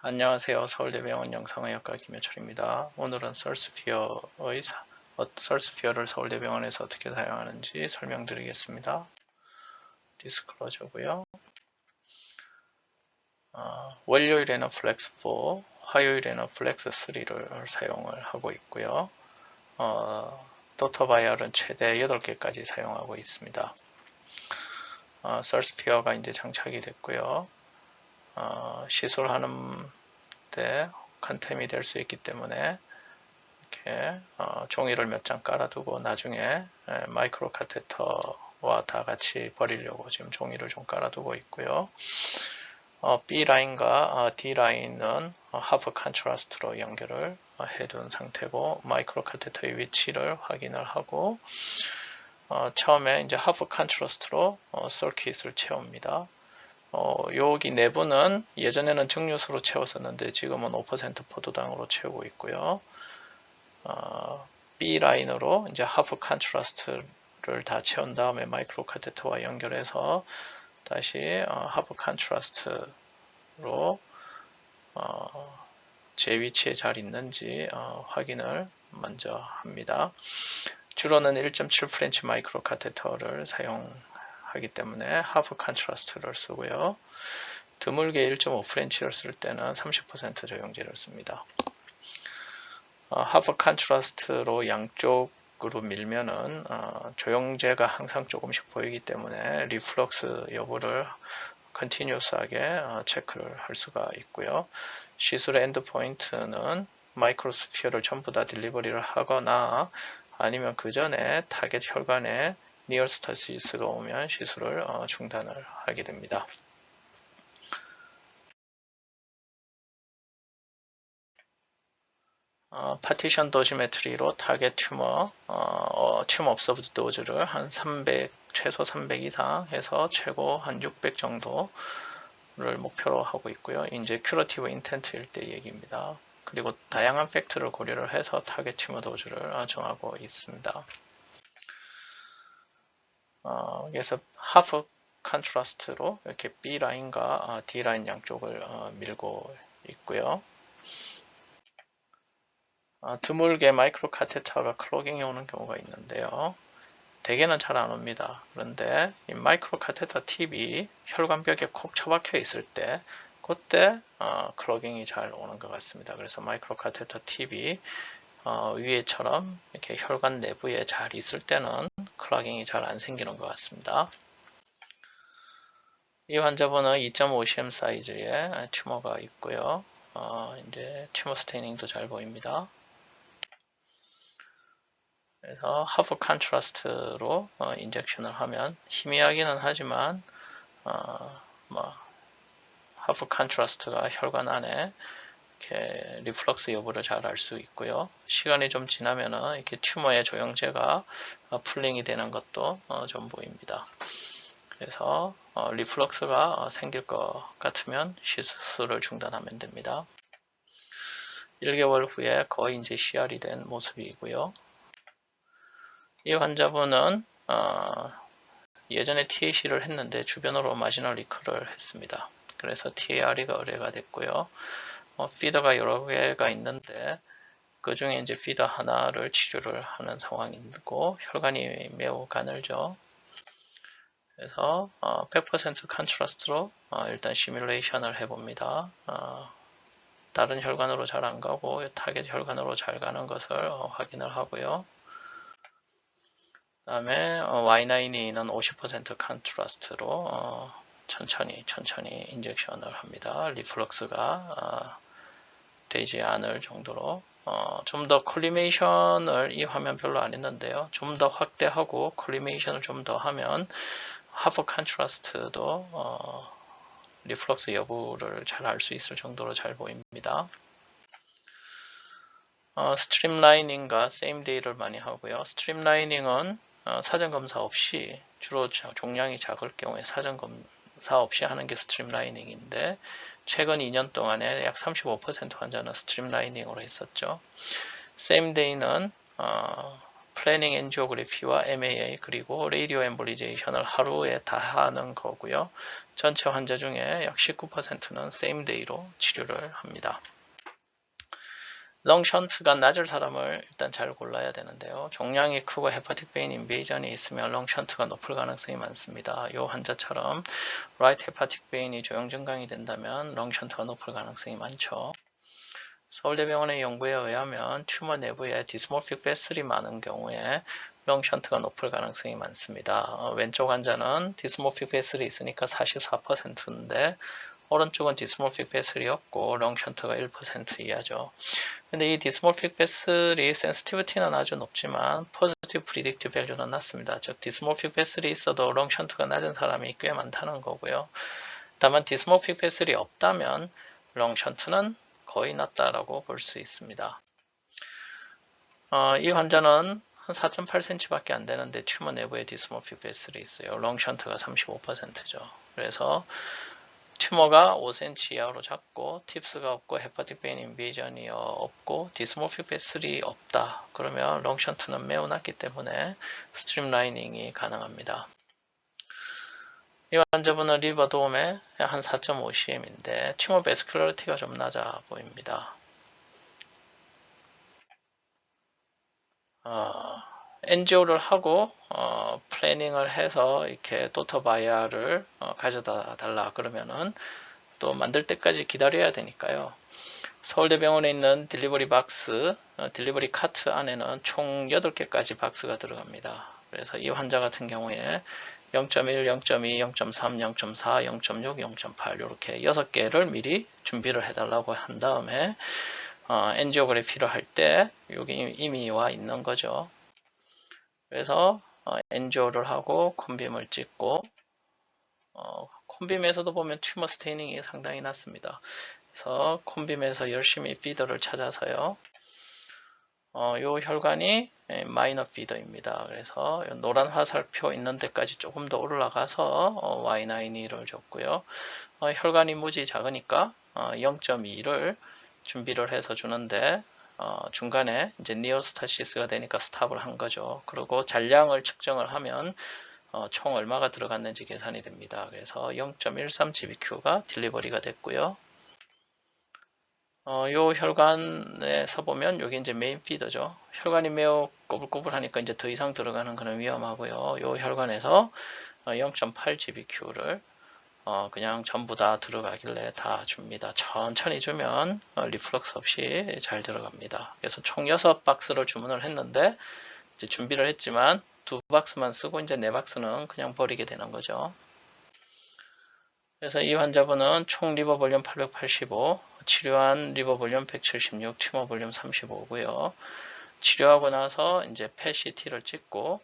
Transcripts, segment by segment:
안녕하세요. 서울대병원 영상의학과 김효철입니다. 오늘은 썰스피어를 서울대병원에서 어떻게 사용하는지 설명드리겠습니다. 디스클로저고요. 월요일에는 플렉스4, 화요일에는 플렉스3를 사용을 하고 있고요. 도터바이알은 최대 8개까지 사용하고 있습니다. 썰스피어가 이제 장착이 됐고요. 시술하는 때 컨템이 될 수 있기 때문에 이렇게 종이를 몇 장 깔아두고 나중에 마이크로 카테터와 다 같이 버리려고 지금 종이를 좀 깔아두고 있고요. B라인과 D라인은 하프 컨트라스트로 연결을 해둔 상태고 마이크로 카테터의 위치를 확인을 하고 처음에 이제 하프 컨트라스트로 서킷을 채웁니다. 여기 내부는 예전에는 증류수로 채웠었는데 지금은 5% 포도당으로 채우고 있고요. B 라인으로 이제 하프 컨트라스트를 다 채운 다음에 마이크로 카테터와 연결해서 다시 하프 컨트라스트로 제 위치에 잘 있는지 확인을 먼저 합니다. 주로는 1.7프렌치 마이크로 카테터를 사용하기 때문에 하프 컨트라스트를 쓰고요. 드물게 1.5프렌치를 쓸 때는 30% 조영제를 씁니다. 하프 컨트라스트로 양쪽으로 밀면은 조영제가 항상 조금씩 보이기 때문에 리플럭스 여부를 컨티뉴스하게 체크를 할 수가 있고요. 시술의 엔드 포인트는 마이크로스피어를 전부 다 딜리버리를 하거나 아니면 그 전에 타겟 혈관에 니어스타시스가 오면 시술을 중단을 하게 됩니다. 파티션 도시메트리로 타겟 튜머 observed 도즈를 한 300, 최소 300 이상 해서 최고 한 600 정도를 목표로 하고 있고요. 이제 큐러티브 인텐트일 때 얘기입니다. 그리고 다양한 팩트를 고려를 해서 타겟 튜머 도즈를 정하고 있습니다. 그래서 하프 컨트라스트로 이렇게 B 라인과 D 라인 양쪽을 밀고 있고요. 드물게 마이크로 카테터가 클로깅이 오는 경우가 있는데요. 대개는 잘 안 옵니다. 그런데 이 마이크로 카테터 팁이 혈관벽에 콕 처박혀 있을 때 그때 클로깅이 잘 오는 것 같습니다. 그래서 마이크로 카테터 팁이 위에처럼 이렇게 혈관 내부에 잘 있을 때는 클로깅이 잘 안 생기는 것 같습니다. 이 환자분은 2.5cm 사이즈의 튜머가 있고요. 이제 튜머 스테이닝도 잘 보입니다. 그래서 하프 컨트라스트로 인젝션을 하면 희미하기는 하지만 하프 컨트라스트가 혈관 안에 이렇게 리플럭스 여부를 잘 알 수 있고요. 시간이 좀 지나면은 이렇게 튜머의 조영제가 풀링이 되는 것도 좀 보입니다. 그래서 리플럭스가 생길 것 같으면 시술을 중단하면 됩니다. 1개월 후에 거의 이제 CR이 된 모습이고요. 이 환자분은 예전에 TAC를 했는데 주변으로 마지널 리커를 했습니다. 그래서 TARE가 의뢰가 됐고요. 피더가 여러 개가 있는데 그 중에 이제 피더 하나를 치료를 하는 상황이고 혈관이 매우 가늘죠. 그래서 100% 컨트라스트로 일단 시뮬레이션을 해봅니다. 다른 혈관으로 잘 안 가고 타겟 혈관으로 잘 가는 것을 확인을 하고요. 그 다음에 Y9E는 50% 컨트라스트로 천천히 인젝션을 합니다. 리플럭스가 되지 않을 정도로 좀 더 콜리메이션을 이 화면 별로 안 했는데요. 좀 더 확대하고 콜리메이션을 좀 더 하면 하프 컨트라스트도 리플럭스 여부를 잘 알 수 있을 정도로 잘 보입니다. 스트림라이닝과 세임 데이를 많이 하고요. 스트림라이닝은 사전검사 없이 주로 종량이 작을 경우에 사전검사 없이 하는 게 스트림라이닝인데 최근 2년 동안에 약 35% 환자는 스트림라이닝으로 했었죠. 세임 데이는 플래닝 엔지오그래피와 MAA 그리고 레이디오 엠볼리제이션을 하루에 다 하는 거고요. 전체 환자 중에 약 19%는 same day로 치료를 합니다. 렁션트가 낮을 사람을 일단 잘 골라야 되는데요. 종양이 크고 헤파틱 베인 인베이전이 있으면 렁션트가 높을 가능성이 많습니다. 이 환자처럼 라이트 헤파틱 베인이 조용 증강이 된다면 렁션트가 높을 가능성이 많죠. 서울대병원의 연구에 의하면 튜머 내부에 디스모픽 베슬이 많은 경우에 렁션트가 높을 가능성이 많습니다. 왼쪽 환자는 디스모픽 베슬이 있으니까 44%인데 오른쪽은 디스모픽 베슬이 없고 렁션트가 1% 이하죠. 근데 이 디스모픽 베슬이 센시티비티는 아주 높지만 포지티브 프리딕티브 밸류는 낮습니다. 즉 디스모픽 베슬이 있어도 렁션트가 낮은 사람이 꽤 많다는 거고요. 다만 디스모픽 베슬이 없다면 렁션트는 거의 낮다라고 볼 수 있습니다. 이 환자는 한 4.8cm 밖에 안 되는데 튜머 내부에 디스모픽 베슬이 있어요. 렁션트가 35%죠. 그래서 튜머가 5cm 이하로 작고 팁스가 없고 헤파틱 베인 인베이전이 없고 디스모픽 베슬이 없다. 그러면 렁션트는 매우 낮기 때문에 스트림라이닝이 가능합니다. 이 환자분은 리버 도움에 한 4.5cm인데 튜머 베스큘러리티가 좀 낮아 보입니다. 엔지오를 하고 플래닝을 해서 이렇게 도터바이아를 가져다 달라 그러면은 또 만들 때까지 기다려야 되니까요. 서울대병원에 있는 딜리버리 박스, 딜리버리 카트 안에는 총 8개까지 박스가 들어갑니다. 그래서 이 환자 같은 경우에 0.1, 0.2, 0.3, 0.4, 0.6, 0.8 이렇게 6개를 미리 준비를 해달라고 한 다음에 엔지오그래피를 할 때 여기 이미 와 있는 거죠. 그래서 엔지오를 하고 콘빔을 찍고 콘빔에서도 보면 튜머 스테이닝이 상당히 낮습니다. 그래서 콘빔에서 열심히 피더를 찾아서요. 요 혈관이 마이너 피더입니다. 그래서 노란 화살표 있는 데까지 조금 더 올라가서 Y9E를 줬고요. 혈관이 무지 작으니까 0.2를 준비를 해서 주는데 중간에 이제 니오스타시스가 되니까 스탑을 한 거죠. 그리고 잔량을 측정을 하면 총 얼마가 들어갔는지 계산이 됩니다. 그래서 0.13 GBQ가 딜리버리가 됐고요. 요 혈관에서 보면 여기 이제 메인 피더죠. 혈관이 매우 꼬불꼬불하니까 이제 더 이상 들어가는 그런 위험하고요. 요 혈관에서 0.8 GBQ를 그냥 전부 다 들어가길래 다 줍니다. 천천히 주면 리플럭스 없이 잘 들어갑니다. 그래서 총 6박스를 주문을 했는데 이제 준비를 했지만 2박스만 쓰고 이제 4박스는 그냥 버리게 되는 거죠. 그래서 이 환자분은 총 리버 볼륨 885, 치료한 리버 볼륨 176, 튜머 볼륨 35고요. 치료하고 나서 이제 PET-CT를 찍고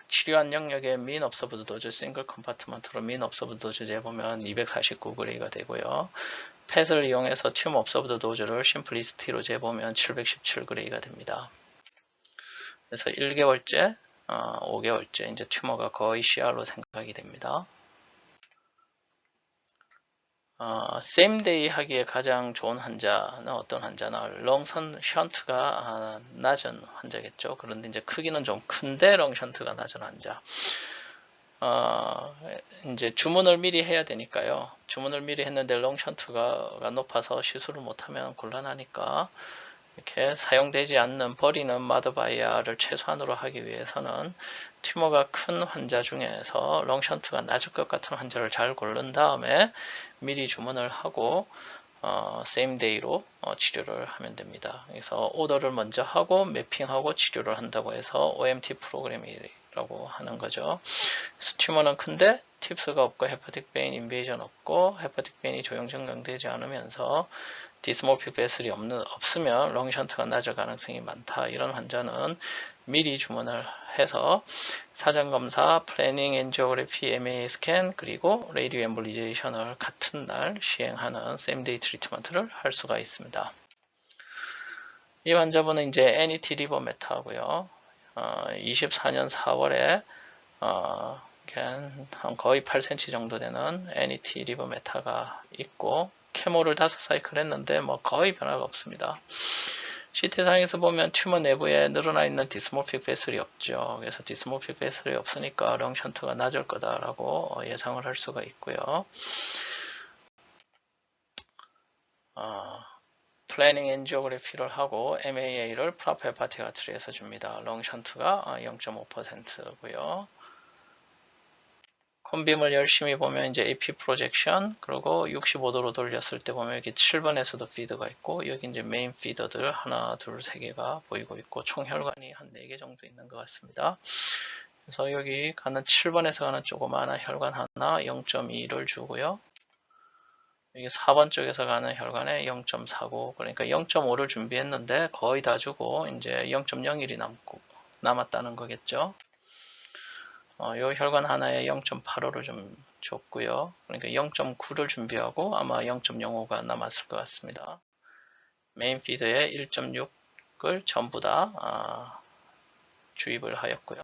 치료한 영역의 민 업서브드 도즈 싱글 컴파트먼트로 민 업서브드 도즈 재보면 249그레이가 되고요. 펫을 이용해서 튜머 업서브드 도즈를 심플리스티로 재보면 717그레이가 됩니다. 그래서 1개월째, 5개월째 이제 튜머가 거의 CR로 생각이 됩니다. same day 하기에 가장 좋은 환자는 어떤 환자는 렁선 션트가 낮은 환자겠죠. 그런데 이제 크기는 좀 큰데 렁션트가 낮은 환자. 이제 주문을 미리 해야 되니까요. 주문을 미리 했는데 렁션트가 높아서 시술을 못하면 곤란하니까 이렇게 사용되지 않는 버리는 마더바이아를 최소한으로 하기 위해서는 튜머가 큰 환자 중에서 렁션트가 낮을 것 같은 환자를 잘 고른 다음에 미리 주문을 하고 same day로 치료를 하면 됩니다. 그래서 오더를 먼저 하고 매핑하고 치료를 한다고 해서 OMT 프로그램이라고 하는 거죠. 튜머는 큰데 팁스가 없고 헤파틱 베인 인베이전 없고 헤파틱 베인이 조용 증강되지 않으면서 디스모픽 베슬이 없으면 렁션트가 낮을 가능성이 많다. 이런 환자는 미리 주문을 해서 사전검사, 플래닝, 엔지오그래피, MAA 스캔, 그리고 레이디오 엠볼리제이션을 같은 날 시행하는 샘데이 트리트먼트를 할 수가 있습니다. 이 환자분은 이제 NET 리버 메타고요. 24년 4월에 한 거의 8cm 정도 되는 NET 리버 메타가 있고 케모를 5사이클 했는데 뭐 거의 변화가 없습니다. CT상에서 보면 튜머 내부에 늘어나 있는 디스모픽 베슬이 없죠. 그래서 디스모픽 베슬이 없으니까 렁션트가 낮을 거다라고 예상을 할 수가 있고요. 플래닝 엔지오그래피를 하고 MAA를 프라펠 파티가트리에서 줍니다. 렁션트가 0.5%고요. 콤빔을 열심히 보면 이제 AP 프로젝션, 그리고 65도로 돌렸을 때 보면 여기 7번에서도 피드가 있고, 여기 이제 메인 피더들 하나, 둘, 세 개가 보이고 있고, 총 혈관이 한 4개 정도 있는 것 같습니다. 그래서 여기 가는 7번에서 가는 조그마한 혈관 하나 0.2를 주고요. 여기 4번 쪽에서 가는 혈관에 0.49, 그러니까 0.5를 준비했는데 거의 다 주고 이제 0.01이 남았다는 거겠죠. 요 혈관 하나에 0.85를 좀 줬고요. 그러니까 0.9를 준비하고 아마 0.05가 남았을 것 같습니다. 메인 피드에 1.6을 전부 다 주입을 하였고요.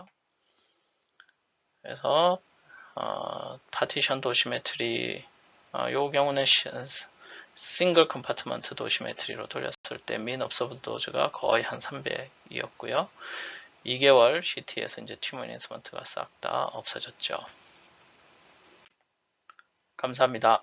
그래서 파티션 도시메트리, 요 경우는 싱글 컴파트먼트 도시메트리로 돌렸을 때 민 업서브 도즈가 거의 한 300이었고요. 2개월 CT에서 이제 튜머 인스먼트가 싹 다 없어졌죠. 감사합니다.